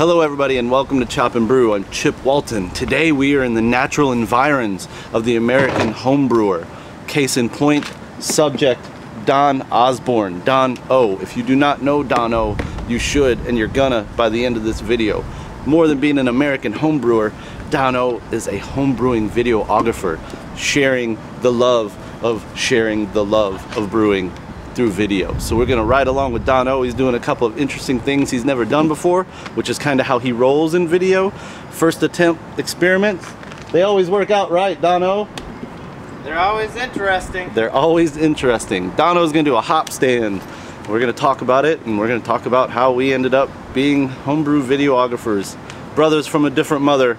Hello everybody and welcome to Chop and Brew. I'm Chip Walton. Today we are in the natural environs of the American homebrewer. Case in point, subject, Don Osborn, Don O. If you do not know Don O, you should, and you're gonna by the end of this video. More than being an American homebrewer, Don O is a homebrewing videographer, sharing the love of brewing through video. So we're gonna ride along with Don O. He's doing a couple of interesting things he's never done before, which is kind of how he rolls in video. First attempt experiments, they always work out right, Don O. They're always interesting. They're always interesting. Don O's gonna do a hop stand. We're gonna talk about it, and we're gonna talk about how we ended up being homebrew videographers. Brothers from a different mother,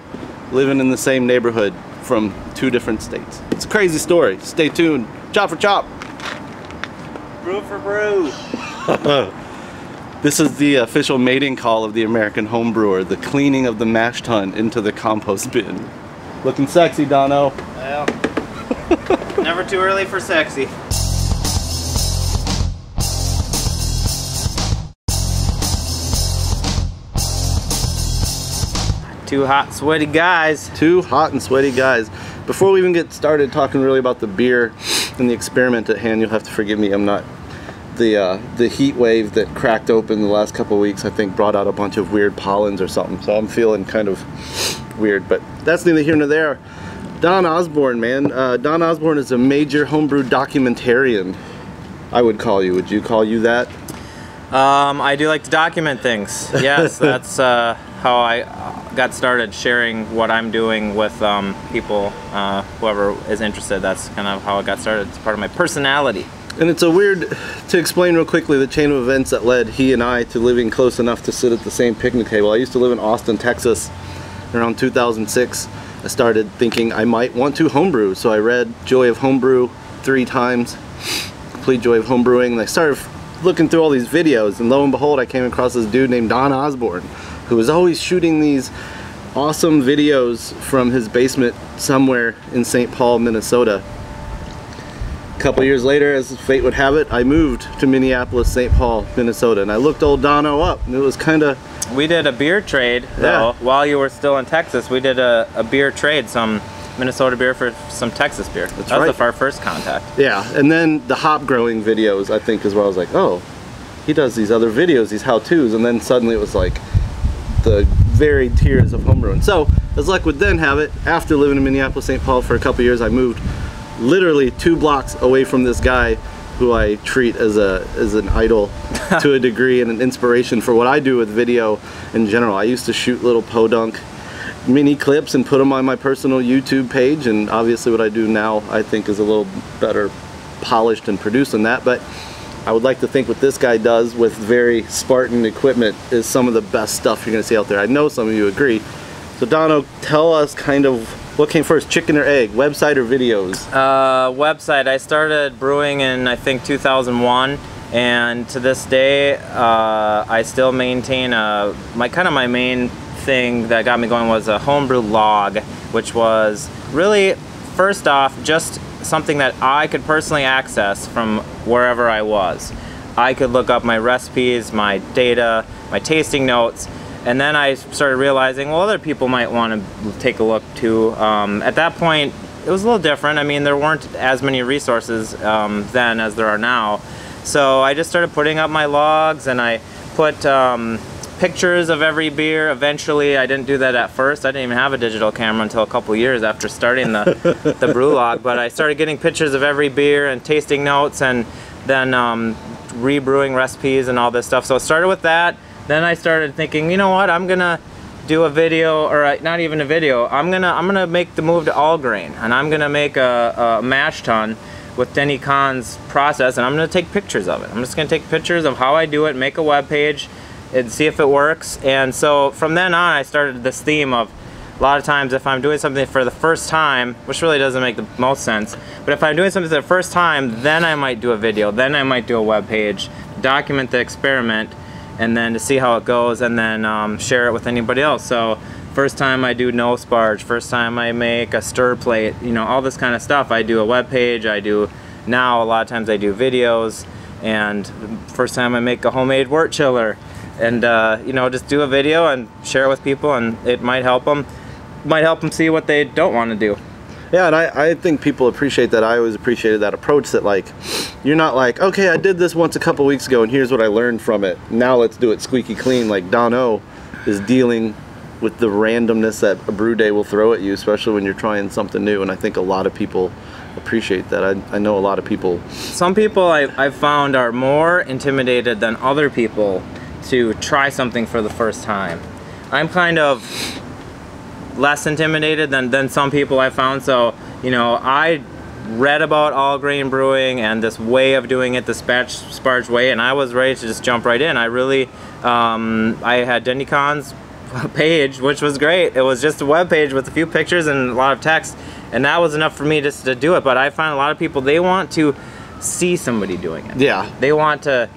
living in the same neighborhood from two different states. It's a crazy story. Stay tuned. Chop for chop. Brew for brew. This is the official mating call of the American homebrewer, the cleaning of the mash tun into the compost bin. Looking sexy, Dono. Well, never too early for sexy. Two hot, sweaty guys. Two hot and sweaty guys. Before we even get started talking really about the beer and the experiment at hand, you'll have to forgive me. I'm not the heat wave that cracked open the last couple of weeks, I think brought out a bunch of weird pollens or something, so I'm feeling kind of weird, but that's neither here nor there. Don Osborn, man. Don Osborn is a major homebrew documentarian, I would call you. Would you call you that? I do like to document things. Yes, that's how I got started sharing what I'm doing with people, whoever is interested. That's kind of how I got started. It's part of my personality. And it's a weird, to explain real quickly, the chain of events that led he and I to living close enough to sit at the same picnic table. I used to live in Austin, Texas around 2006. I started thinking I might want to homebrew, so I read Joy of Homebrew 3 times, Complete Joy of Homebrewing, and I started looking through all these videos, and lo and behold I came across this dude named Don Osborn, who was always shooting these awesome videos from his basement somewhere in St. Paul, Minnesota. A couple years later, as fate would have it, I moved to Minneapolis, St. Paul, Minnesota, and I looked old Dono up, and it was kind of... We did a beer trade, though, while you were still in Texas. We did a beer trade, some Minnesota beer for some Texas beer. That was our first contact. Yeah, and then the hop growing videos, I think, is where I was like, oh, he does these other videos, these how-tos, and then suddenly it was like the varied tiers of homebrewing. So, as luck would then have it, after living in Minneapolis, St. Paul for a couple years, I moved literally 2 blocks away from this guy who I treat as an idol to a degree and an inspiration for what I do with video in general. I used to shoot little podunk mini clips and put them on my personal YouTube page, and obviously what I do now I think is a little better polished and produced than that, but I would like to think what this guy does with very Spartan equipment is some of the best stuff you're gonna see out there. I know some of you agree. So Dono, tell us kind of what came first, chicken or egg, website or videos? Website. I started brewing in, I think, 2001, and to this day, I still maintain my main thing that got me going was a homebrew log, which was really, first off, just something that I could personally access from wherever I was. I could look up my recipes, my data, my tasting notes, and then I started realizing, well, other people might want to take a look too. At that point, it was a little different. I mean, there weren't as many resources then as there are now. So I just started putting up my logs, and I put pictures of every beer. Eventually, I didn't do that at first. I didn't even have a digital camera until a couple years after starting the brew log. But I started getting pictures of every beer and tasting notes, and then rebrewing recipes and all this stuff. So it started with that. Then I started thinking, you know what, I'm gonna do a video, or not even a video. I'm gonna make the move to all grain, and I'm gonna make a mash tun with Denny Kahn's process, and I'm gonna take pictures of it. I'm just gonna take pictures of how I do it, make a web page, and see if it works. And so from then on, I started this theme of a lot of times if I'm doing something for the first time, which really doesn't make the most sense, but if I'm doing something for the first time, then I might do a video, then I might do a web page, document the experiment, and then to see how it goes, and then share it with anybody else. So first time I do no sparge, first time I make a stir plate, you know, all this kind of stuff. I do a web page, I do, now a lot of times I do videos, and first time I make a homemade wort chiller, and you know, just do a video and share it with people, and it might help them. Might help them see what they don't want to do. Yeah, and I think people appreciate that. I always appreciated that approach, that like, you're not like, okay, I did this once a couple weeks ago and here's what I learned from it. Now let's do it squeaky clean. Like Don O is dealing with the randomness that a brew day will throw at you, especially when you're trying something new. And I think a lot of people appreciate that. I know a lot of people. Some people I've found are more intimidated than other people to try something for the first time. I'm kind of less intimidated than some people I found. So, you know, I read about all grain brewing and this way of doing it, the sparge way, and I was ready to just jump right in. I really, I had Dendycon's page, which was great. It was just a web page with a few pictures and a lot of text, and that was enough for me just to do it. But I find a lot of people, they want to see somebody doing it. Yeah. They want to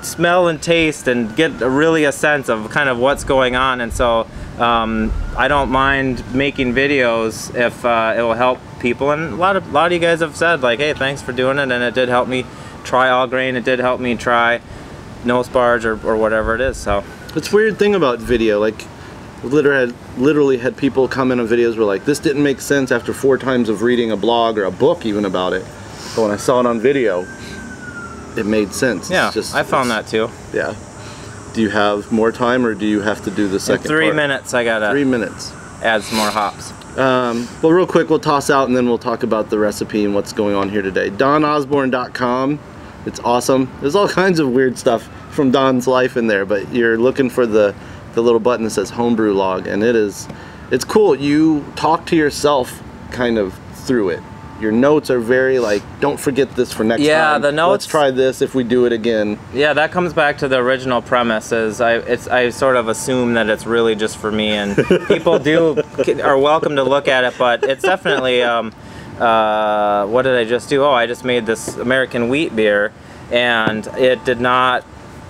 smell and taste and get really a sense of kind of what's going on. And so I don't mind making videos if it will help people. And a lot of you guys have said like, hey, thanks for doing it, and it did help me try all grain. It did help me try no sparge or whatever it is. So it's a weird thing about video, like literally had people come in on videos were like, this didn't make sense after 4 times of reading a blog or a book even about it, but when I saw it on video it made sense. Yeah, I found that too. Yeah. Do you have more time, or do you have to do the second part? 3 minutes I gotta 3 minutes. Add some more hops. Well, real quick, we'll toss out and then we'll talk about the recipe and what's going on here today. DonOsborn.com. It's awesome. There's all kinds of weird stuff from Don's life in there, but you're looking for the little button that says Homebrew log, and it's cool. You talk to yourself kind of through it. Your notes are very like, don't forget this for next time. Yeah, the notes. Let's try this if we do it again. Yeah, that comes back to the original premise. Is I sort of assume that it's really just for me, and people are welcome to look at it, but it's definitely. What did I just do? Oh, I just made this American wheat beer, and it did not.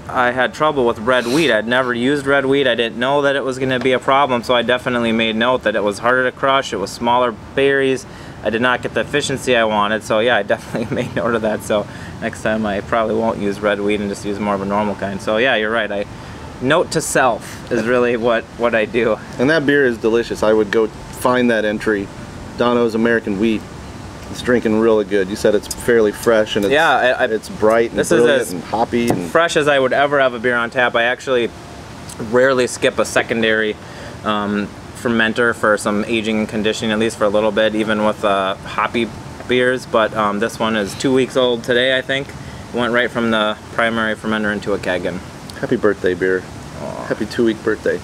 I had trouble with red wheat. I'd never used red wheat. I didn't know that it was going to be a problem, so I definitely made note that it was harder to crush. It was smaller berries. I did not get the efficiency I wanted, so yeah, I definitely made note of that. So next time I probably won't use red wheat and just use more of a normal kind. So yeah, you're right. Note to self is really what I do. And that beer is delicious. I would go find that entry, Dono's American Wheat. It's drinking really good. You said it's fairly fresh, and it's, yeah, it's bright and brilliant and hoppy. And fresh as I would ever have a beer on tap. I actually rarely skip a secondary fermenter for some aging and conditioning, at least for a little bit, even with hoppy beers. But this one is 2 weeks old today, I think. Went right from the primary fermenter into a keg. And happy birthday, beer. Aww. Happy 2-week birthday.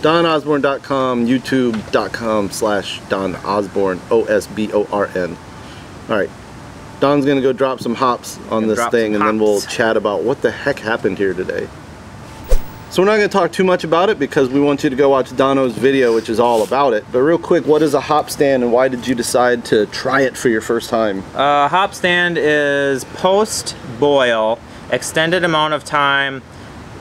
DonOsborn.com, YouTube.com/Don Osborn, OSBORN. All right, Don's gonna go drop some hops on this thing, and then we'll chat about what the heck happened here today. So we're not going to talk too much about it because we want you to go watch Dono's video, which is all about it. But real quick, what is a hop stand, and why did you decide to try it for your first time? Hop stand is post-boil, extended amount of time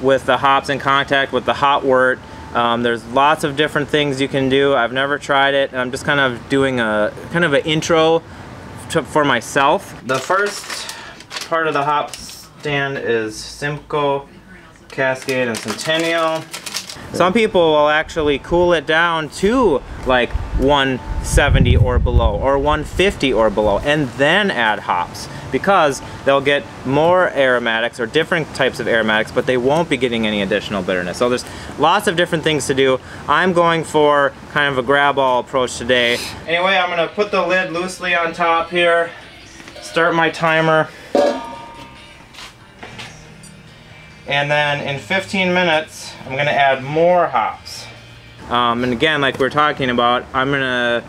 with the hops in contact with the hot wort. There's lots of different things you can do. I've never tried it. I'm just kind of doing a kind of an intro for myself. The first part of the hop stand is Simcoe, Cascade, and Centennial. Some people will actually cool it down to like 170 or below, or 150 or below, and then add hops, because they'll get more aromatics or different types of aromatics, but they won't be getting any additional bitterness. So there's lots of different things to do. I'm going for kind of a grab-all approach today. Anyway, I'm gonna put the lid loosely on top here, start my timer, and then in 15 minutes, I'm gonna add more hops. And again, like we're talking about, I'm gonna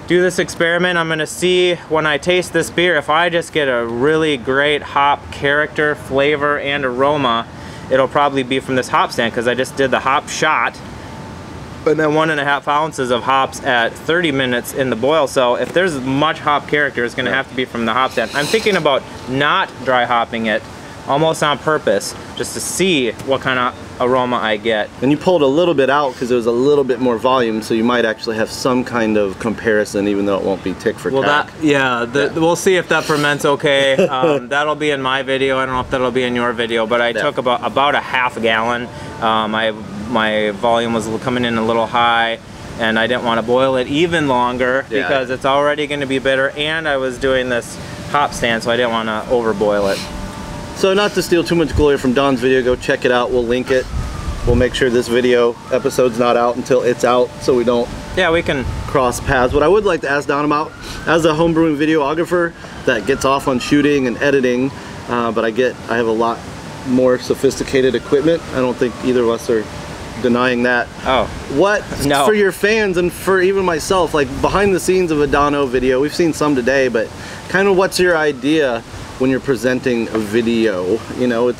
do this experiment. I'm gonna see when I taste this beer, if I just get a really great hop character, flavor, and aroma, it'll probably be from this hop stand, because I just did the hop shot, and then 1.5 ounces of hops at 30 minutes in the boil. So if there's much hop character, it's gonna have to be from the hop stand. I'm thinking about not dry hopping it, almost on purpose, just to see what kind of aroma I get. And you pulled a little bit out because it was a little bit more volume, so you might actually have some kind of comparison, even though it won't be tick for tack. We'll see if that ferments okay. That'll be in my video. I don't know if that'll be in your video, but I took about a half gallon. My volume was coming in a little high, and I didn't want to boil it even longer because it's already going to be bitter, and I was doing this hop stand, so I didn't want to overboil it. So not to steal too much glory from Don's video, go check it out. We'll link it. We'll make sure this video episode's not out until it's out, so we don't we can cross paths. What I would like to ask Don about, as a homebrewing videographer that gets off on shooting and editing, but I have a lot more sophisticated equipment. I don't think either of us are denying that. For your fans and for even myself, like behind the scenes of a Dono video, we've seen some today, but kind of what's your idea when you're presenting a video? You know,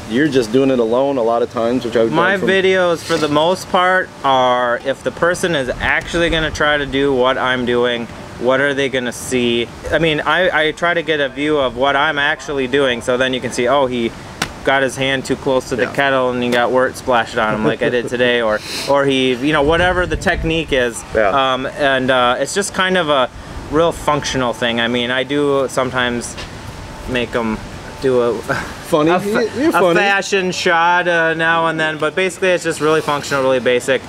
you're just doing it alone a lot of times, which I've My videos for the most part are, if the person is actually going to try to do what I'm doing, what are they going to see? I mean, I try to get a view of what I'm actually doing, so then you can see, oh, he got his hand too close to the kettle and he got wort splashed on him like I did today, or he, you know, whatever the technique is. It's just kind of a real functional thing. I mean, I do sometimes make them do a fashion shot now and then, but basically it's just really functional, really basic.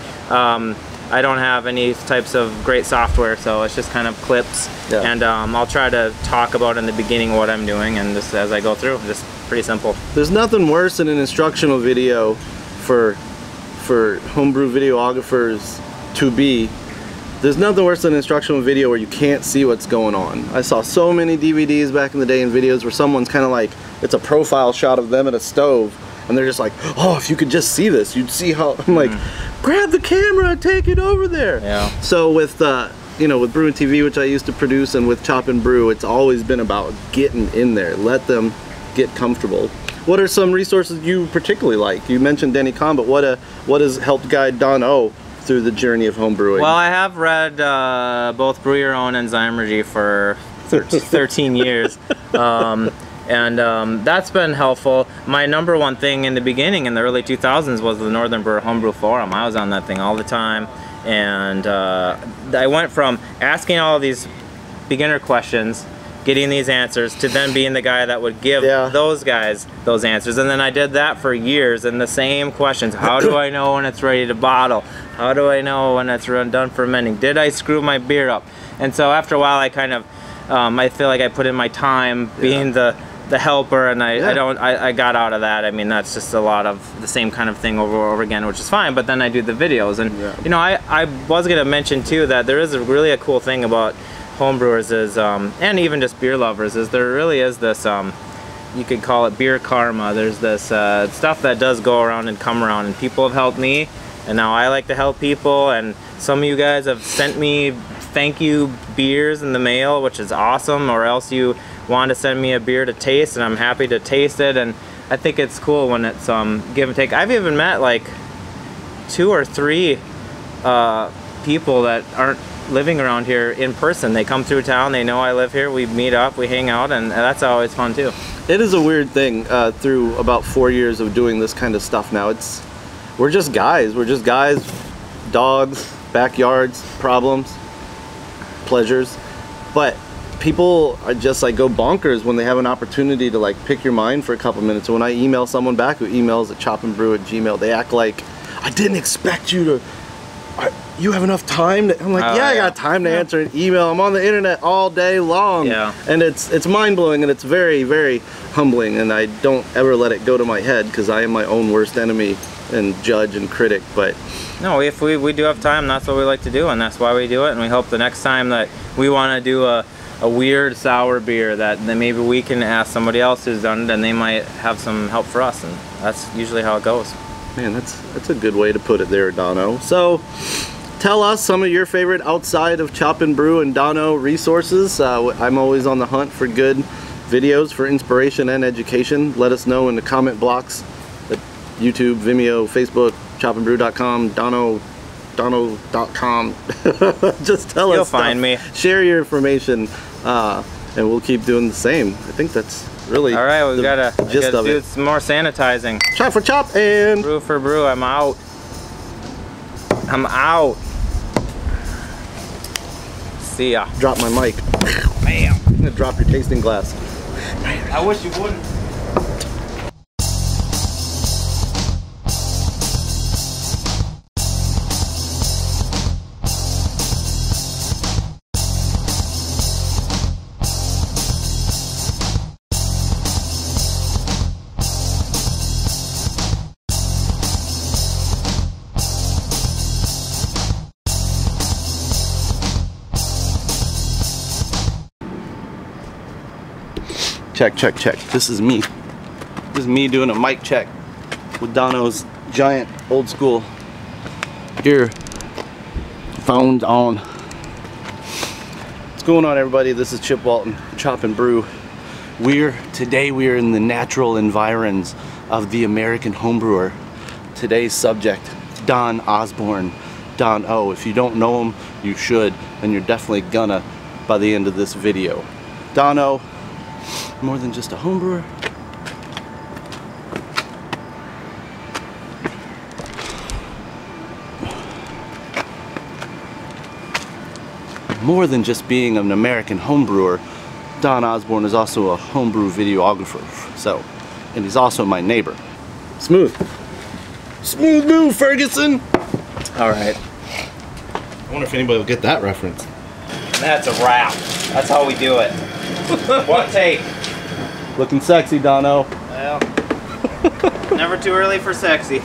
I don't have any types of great software, so it's just kind of clips, and I'll try to talk about in the beginning what I'm doing, and just as I go through, just pretty simple. There's nothing worse than an instructional video for homebrew videographers to be. There's nothing worse than an instructional video where you can't see what's going on. I saw so many DVDs back in the day and videos where someone's kind of like, it's a profile shot of them at a stove, and they're just like, oh, if you could just see this, you'd see how, I'm like, grab the camera and take it over there. So with, you know, with Brew and TV, which I used to produce, and with Chop and Brew, it's always been about getting in there, let them get comfortable. What are some resources you particularly like? You mentioned Denny Kahn, but what has helped guide Don O through the journey of home brewing? Well, I have read both Brew Your Own and Zymergy for 13 years. That's been helpful. My number one thing in the beginning, in the early 2000s, was the Northern Brewer Homebrew Forum. I was on that thing all the time, and I went from asking all of these beginner questions, getting these answers, to then being the guy that would give those guys those answers. And then I did that for years, and the same questions. How do I know when it's ready to bottle? How do I know when it's done fermenting? Did I screw my beer up? And so after a while, I kind of, I feel like I put in my time being the helper, and I got out of that. I mean, that's just a lot of the same kind of thing over and over again, which is fine, but then I do the videos. And you know, I was going to mention too that there is really a cool thing about homebrewers is, and even just beer lovers, is there really is this, you could call it beer karma. There's this stuff that does go around and come around, and people have helped me, and now I like to help people, and some of you guys have sent me thank you beers in the mail, which is awesome, or else you want to send me a beer to taste, and I'm happy to taste it. And I think it's cool when it's give and take. I've even met like 2 or 3 people that aren't living around here in person. They come through town, they know I live here, we meet up, we hang out, and that's always fun too. It is a weird thing. Through about 4 years of doing this kind of stuff now, we're just guys, dogs, backyards, problems, pleasures, but people are just like go bonkers when they have an opportunity to like pick your mind for a couple minutes. So when I email someone back who emails at chopandbrew@gmail, they act like, I didn't expect you to, you have enough time to, I'm like, I got time to answer an email. I'm on the internet all day long. And it's mind-blowing, and it's very, very humbling, and I don't ever let it go to my head, because I am my own worst enemy and judge and critic. But no, if we do have time, that's what we like to do, and that's why we do it. And we hope the next time that we want to do a weird sour beer, that then maybe we can ask somebody else who's done it, and they might have some help for us, and that's usually how it goes. Man, that's a good way to put it there, Dono. So tell us some of your favorite outside of Chop and Brew and Dono resources. I'm always on the hunt for good videos for inspiration and education. Let us know in the comment blocks at YouTube, Vimeo, Facebook, chopandbrew.com, dono.com. Just tell us. You'll find me. Share your information. and we'll keep doing the same. I think that's really all right. We gotta do it. some more sanitizing. Chop for chop and brew for brew. I'm out. I'm out. See ya. Drop my mic. Bam. I'm gonna drop your tasting glass. I wish you wouldn't. Check, check, check. This is me. This is me doing a mic check with Dono's giant old school ear phones on. What's going on, everybody? This is Chip Walton, Chop and Brew. Today we are in the natural environs of the American homebrewer. Today's subject, Don Osborn. Don O. If you don't know him, you should, and you're definitely gonna by the end of this video. Don O, more than just a homebrewer. More than just being an American homebrewer, Don Osborn is also a homebrew videographer. So, and he's also my neighbor. Smooth. Smooth move, Ferguson! Alright. I wonder if anybody will get that reference. That's a wrap. That's how we do it. One take. Looking sexy, Dono. Well, never too early for sexy.